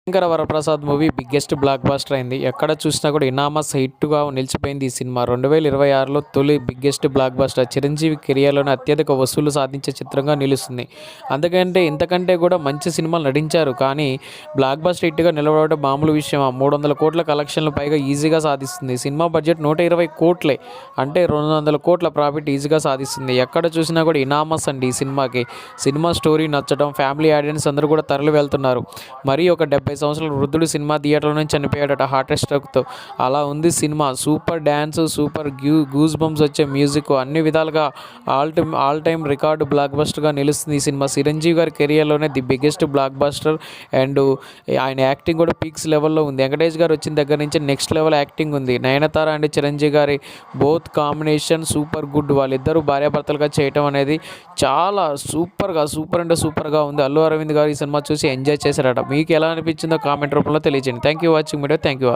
Shankara Varaprasad movie biggest block buster అయింది. ఎక్కడ చూసినా కూడా ఇనామస్ హిట్గా నిలిచిపోయింది ఈ సినిమా. 2026లో తొలి బిగ్గెస్ట్ బ్లాక్ బస్టర్. చిరంజీవి కెరియర్లోనే అత్యధిక వసూలు సాధించే చిత్రంగా నిలుస్తుంది. అందుకంటే ఇంతకంటే కూడా మంచి సినిమాలు నటించారు. కానీ బ్లాక్ బస్టర్ హిట్గా నిలబడడం మామూలు విషయమా? 300 కోట్ల కలెక్షన్లు పైగా ఈజీగా సాధిస్తుంది. సినిమా బడ్జెట్ 120 కోట్లే, అంటే 200 కోట్ల ప్రాఫిట్ ఈజీగా సాధిస్తుంది. ఎక్కడ చూసినా కూడా ఇనామస్ అండి ఈ సినిమాకి. సినిమా స్టోరీ నచ్చడం, ఫ్యామిలీ ఆడియన్స్ అందరూ కూడా తరలి వెళ్తున్నారు. మరి ఒక 70 సంవత్సరాల వృద్ధుడు సినిమా థియేటర్లోనే చనిపోయాడట హార్ట్ స్ట్రోక్తో. అలా ఉంది సినిమా. Super dance, super goose bumps వచ్చే మ్యూజిక్, అన్ని విధాలుగా ఆల్ టైమ్ రికార్డు బ్లాక్ బస్టర్గా నిలుస్తుంది ఈ సినిమా. చిరంజీవి గారి కెరియర్లోనే the biggest blockbuster. And ఆయన యాక్టింగ్ కూడా పీక్స్ లెవెల్లో ఉంది. వెంకటేష్ గారు వచ్చిన దగ్గర నుంచి నెక్స్ట్ లెవెల్ యాక్టింగ్ ఉంది. నయనతార అండ్ చిరంజీవి గారి బోత్ కాంబినేషన్ సూపర్ గుడ్. వాళ్ళిద్దరూ భార్యాభర్తలుగా చేయటం అనేది చాలా సూపర్గా ఉంది. అల్లు అరవింద్ గారు ఈ సినిమా చూసి ఎంజాయ్ చేశారట. మీకు ఎలా అనిపించిందో కామెంట్ రూపంలో తెలియజేయండి. Thank you watching video. Thank you all.